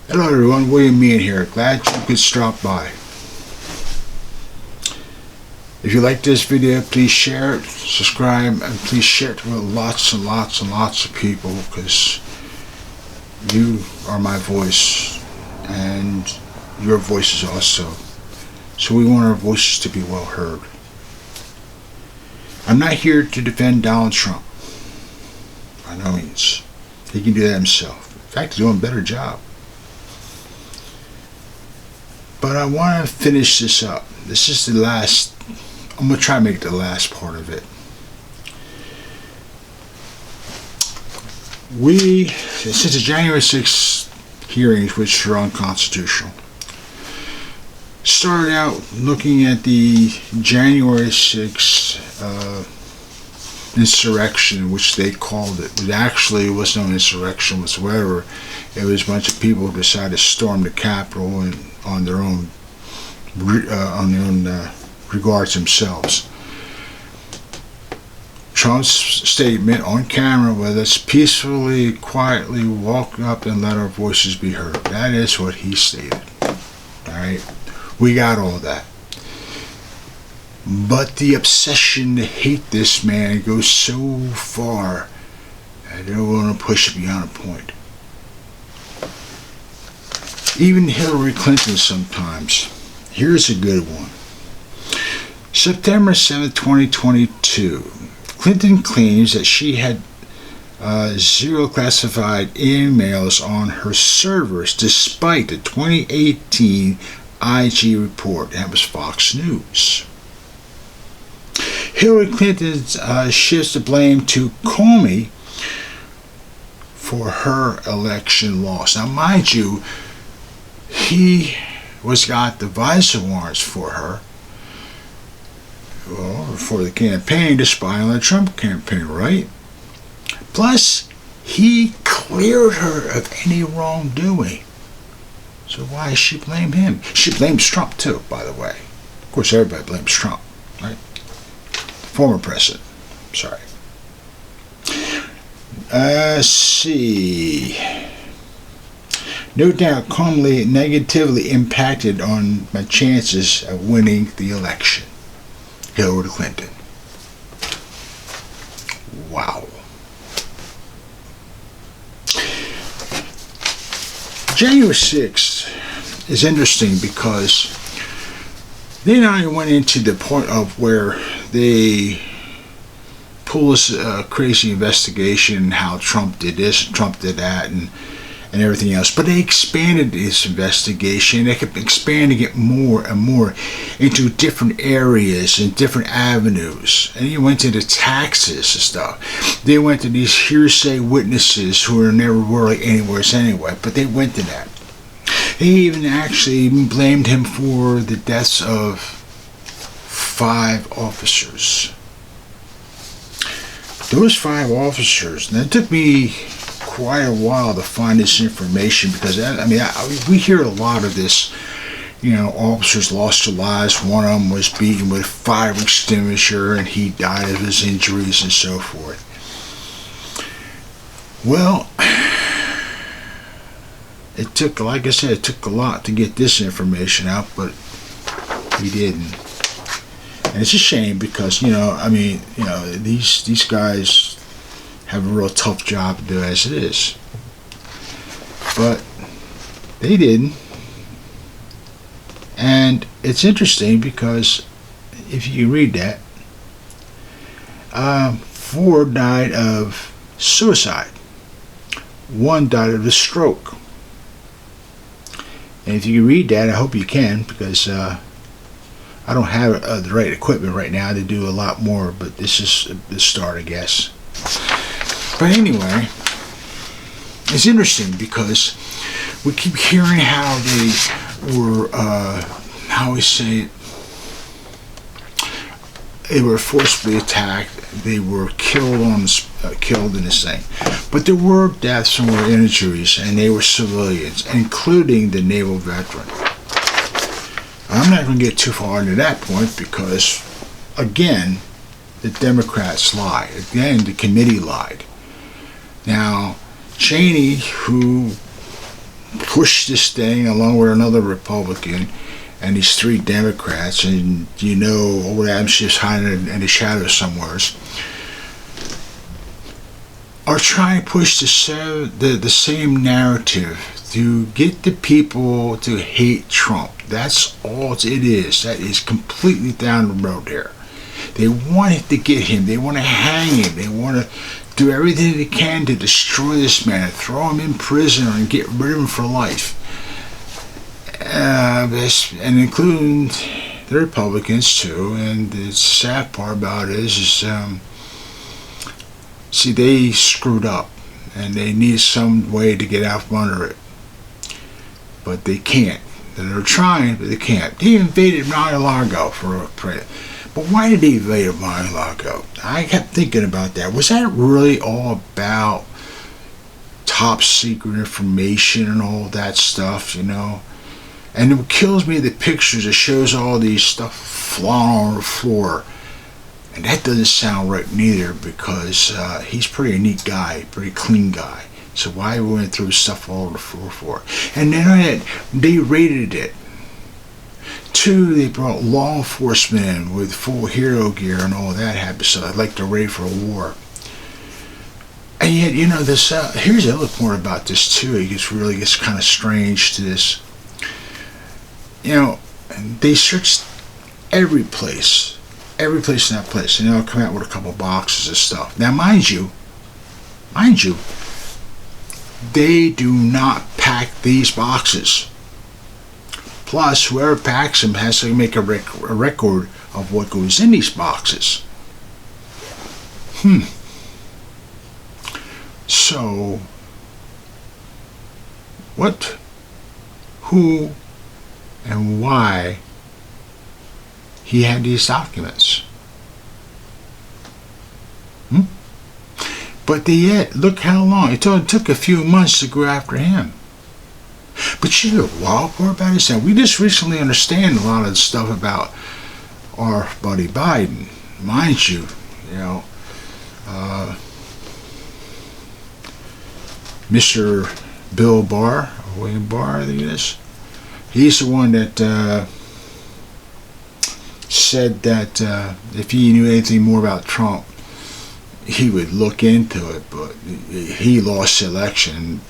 Hello everyone, William Meehan here. Glad you could stop by. If you like this video, please share it, subscribe, and please share it with lots and lots and lots of people, because you are my voice and your voices also. So we want our voices to be well heard. I'm not here to defend Donald Trump. By no means. He can do that himself. In fact, he's doing a better job. But I want to finish this up. This is the last. I'm going to try to make it the last part of it. Since the January 6th hearings, which are unconstitutional, started out looking at the January 6th insurrection, which they called it. But actually, it was no insurrection whatsoever. It was a bunch of people who decided to storm the Capitol and on their own regards themselves. Trump's statement on camera was, "Let's peacefully, quietly walk up and let our voices be heard." That is what he stated. All right, we got all that. But the obsession to hate this man goes so far that they're willing to push it beyond a point. Even Hillary Clinton sometimes. Here's a good one. September 7th, 2022. Clinton claims that she had 0 classified emails on her servers despite the 2018 IG report. That was Fox News. Hillary Clinton shifts the blame to Comey for her election loss. Now, mind you, he got the visa warrants for her, for the campaign, to spy on the Trump campaign, right? Plus, he cleared her of any wrongdoing. So why does she blame him? She blames Trump too, by the way. Of course, everybody blames Trump, right? Former president. Sorry. Let's see. No doubt Comey negatively impacted on my chances of winning the election. Hillary Clinton. Wow. January 6th is interesting because they not only went into the point of where they pull this crazy investigation, how Trump did this, Trump did that, and everything else, but they expanded this investigation. They kept expanding it more and more into different areas and different avenues. And he went into taxes and stuff. They went to these hearsay witnesses who were never really anywhere anyway, but they went to that. They even actually blamed him for the deaths of 5 officers. Those 5 officers, and it took me quite a while to find this information, because we hear a lot of this. Officers lost their lives. One of them was beaten with fire extinguisher and he died of his injuries and so forth. Well, it took, like I said, it took a lot to get this information out, but he didn't. And it's a shame because these guys have a real tough job to do as it is. But they didn't. And it's interesting because if you read that, 4 died of suicide. 1 died of a stroke. And if you read that, I hope you can, because I don't have the right equipment right now to do a lot more, but this is the start, I guess. But anyway, it's interesting because we keep hearing how they were, they were forcibly attacked. They were killed in this thing. But there were deaths and were injuries, and they were civilians, including the naval veteran. I'm not going to get too far into that point because, again, the Democrats lied. Again, the committee lied. Now, Cheney, who push this thing along with another Republican and these 3 Democrats, and old Adam Schiff's hiding in the shadows somewhere, are trying to push the same narrative to get the people to hate Trump. That's all it is. That is completely down the road there. They want to get him. They want to hang him. They want to do everything they can to destroy this man, throw him in prison, and get rid of him for life. And including the Republicans too. And the sad part about it is see, they screwed up, and they need some way to get out from under it, but they can't. They're trying, but they can't. They invaded Mar-a-Lago but why did they invade Mar-a-Lago? I kept thinking about that. Was that really all about top secret information and all that stuff, And what kills me, the pictures, it shows all these stuff flying on the floor. And that doesn't sound right neither, because he's pretty neat guy, pretty clean guy. So why we went through stuff all over the floor for? And then they raided it. 2, they brought law enforcement in with full hero gear and all that happened. So I'd like to raid for a war. And yet, this. Here's the other point about this too. It really gets kind of strange to this. They searched every place in that place, and they'll come out with a couple boxes of stuff. Now, mind you, they do not pack these boxes. Plus, whoever packs them has to make a record of what goes in these boxes. So, what, who, and why he had these documents? But yet, look how long. It took a few months to go after him. But the wild part about it is we just recently understand a lot of the stuff about our buddy Biden. Mind you, Mr. Bill Barr, William Barr, I think it is. He's the one that said that if he knew anything more about Trump, he would look into it, but he lost the election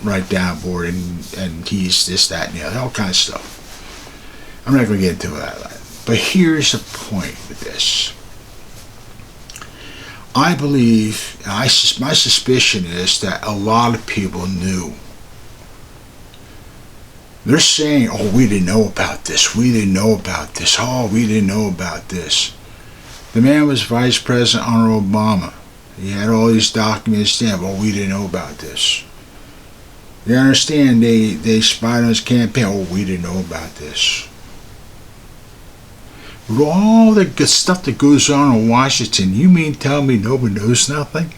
right down board, and he's this, that, and the other, all kinds of stuff. I'm not going to get into that. But here's the point with this. I believe, my suspicion is that a lot of people knew. They're saying, oh, we didn't know about this. We didn't know about this. Oh, we didn't know about this. The man was Vice President under Obama. He had all these documents there. Oh, we didn't know about this. You understand, they spied on his campaign. Oh, we didn't know about this. With all the good stuff that goes on in Washington, you mean tell me nobody knows nothing?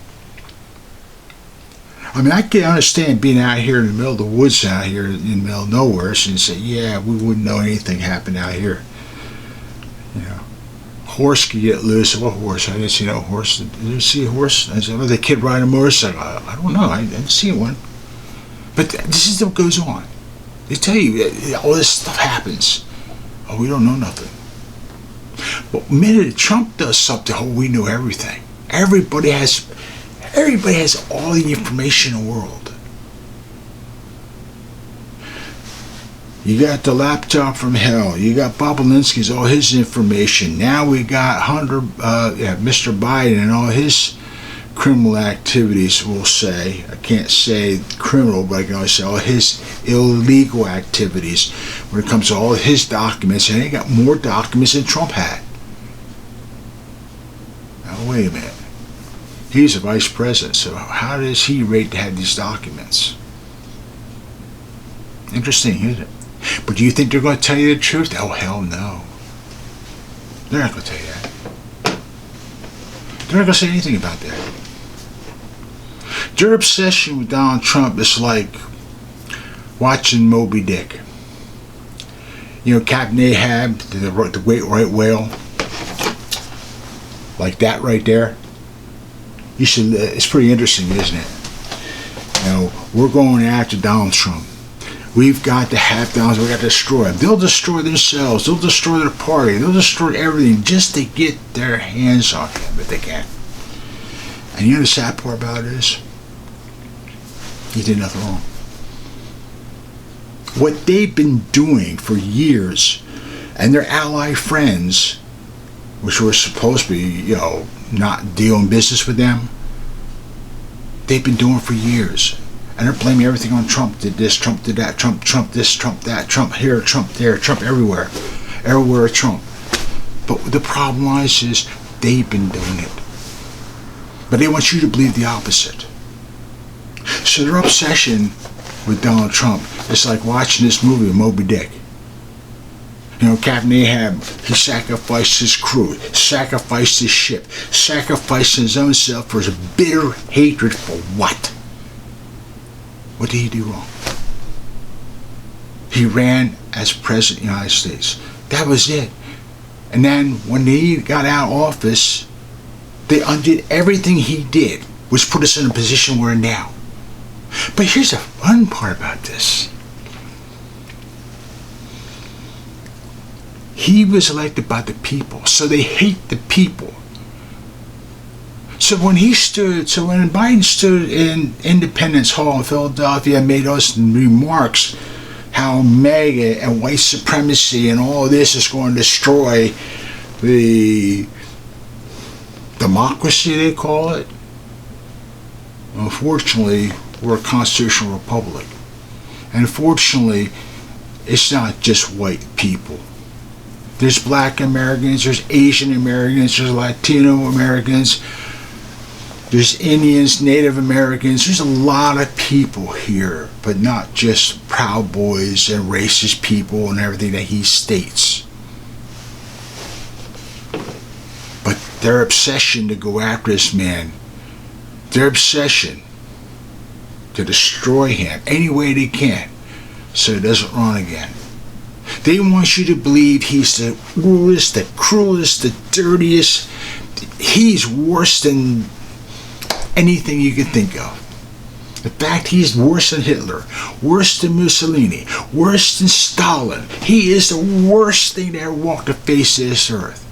I mean, I can understand being out here in the middle of the woods, out here in the middle of nowhere, and say, yeah, we wouldn't know anything happened out here. Horse could get loose. What horse? I didn't see no horse. Did you see a horse? I said, oh, the kid riding a motorcycle. I don't know. I didn't see one. But this is what goes on. They tell you all this stuff happens. Oh, we don't know nothing. But the minute Trump does something, oh, we know everything. Everybody has all the information in the world. You got the laptop from hell. You got Bob Alinsky's all his information. Now we got Mr. Biden and all his criminal activities, we'll say. I can't say criminal, but I can only say all his illegal activities when it comes to all his documents. And he got more documents than Trump had. Now, wait a minute. He's a vice president, so how does he rate to have these documents? Interesting, isn't it? But do you think they're going to tell you the truth? Oh, hell no. They're not going to tell you that. They're not going to say anything about that. Their obsession with Donald Trump is like watching Moby Dick. Captain Ahab, the great right whale. Like that right there. You should. It's pretty interesting, isn't it? We're going after Donald Trump. We've got to have Donald Trump. We've got to destroy them. They'll destroy themselves. They'll destroy their party. They'll destroy everything just to get their hands on him, but they can't. And you know the sad part about it is? He did nothing wrong. What they've been doing for years, and their ally friends, which were supposed to be, not doing business with them, they've been doing for years. And they're blaming everything on Trump. Did this, Trump did that, Trump this, Trump that, Trump here, Trump there, Trump everywhere. Everywhere Trump. But the problem lies is they've been doing it. But they want you to believe the opposite. So their obsession with Donald Trump is like watching this movie, Moby Dick. Captain Ahab, he sacrificed his crew, sacrificed his ship, sacrificed his own self for his bitter hatred for what? What did he do wrong? He ran as President of the United States. That was it. And then when he got out of office, they undid everything he did, which put us in a position we're in now. But here's the fun part about this. He was elected by the people, so they hate the people. So when Biden stood in Independence Hall in Philadelphia and made those remarks, how MAGA and white supremacy and all this is going to destroy the democracy, they call it. Unfortunately, we're a constitutional republic. And unfortunately, it's not just white people. There's black Americans, there's Asian Americans, there's Latino Americans, there's Indians, Native Americans. There's a lot of people here, but not just Proud Boys and racist people and everything that he states. But their obsession to go after this man, their obsession to destroy him any way they can so he doesn't run again. They want you to believe he's the rudest, the cruelest, the dirtiest. He's worse than anything you can think of. In fact, he's worse than Hitler, worse than Mussolini, worse than Stalin. He is the worst thing that ever walked the face of this earth.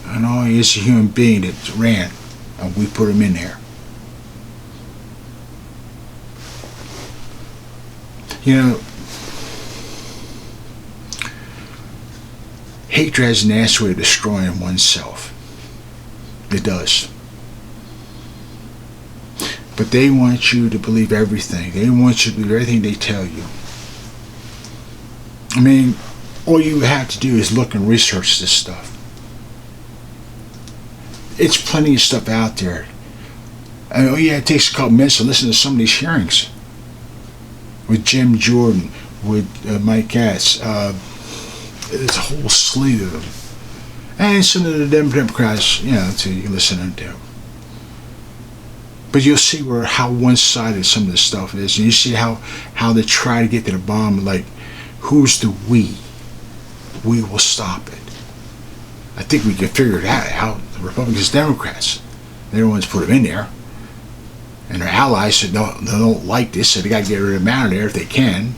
And all he is a human being that ran, and we put him in there. Hatred has an nasty way of destroying oneself. It does. But they want you to believe everything. They want you to believe everything they tell you. I mean, all you have to do is look and research this stuff. It's plenty of stuff out there. And it takes a couple minutes to listen to some of these hearings. With Jim Jordan, with Mike Katz. There's a whole slew of them. And some of the Democrats, so you can listen to. But you'll see how one-sided some of this stuff is. And you see how they try to get to the bottom, like, who's the we? We will stop it. I think we can figure that out. The Republicans, Democrats, they're the ones who put them in there. And their allies said, no, they don't like this, so they got to get rid of them out of there if they can.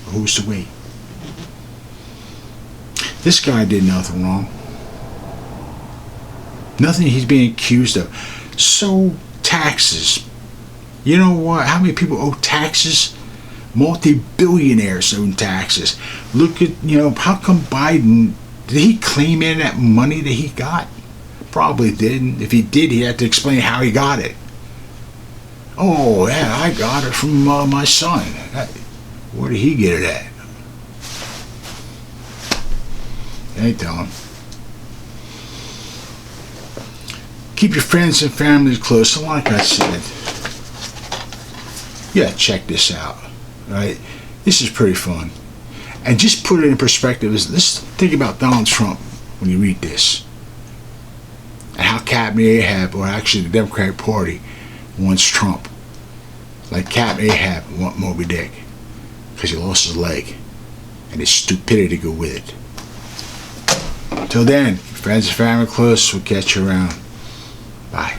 Who's the we? This guy did nothing wrong. Nothing he's being accused of. So, taxes. You know what? How many people owe taxes? Multi-billionaires owe taxes. Look at, how come Biden, did he claim in that money that he got? Probably didn't. If he did, he had to explain how he got it. Oh, yeah, I got it from my son. Where did he get it at? They tell him. Keep your friends and family close. And like I said, check this out. Right? This is pretty fun. And just put it in perspective. Let's think about Donald Trump when you read this. And how Captain Ahab, or actually the Democratic Party, wants Trump. Like Captain Ahab want Moby Dick. Because he lost his leg. And his stupidity to go with it. Till then, friends and family close. We'll catch you around. Bye.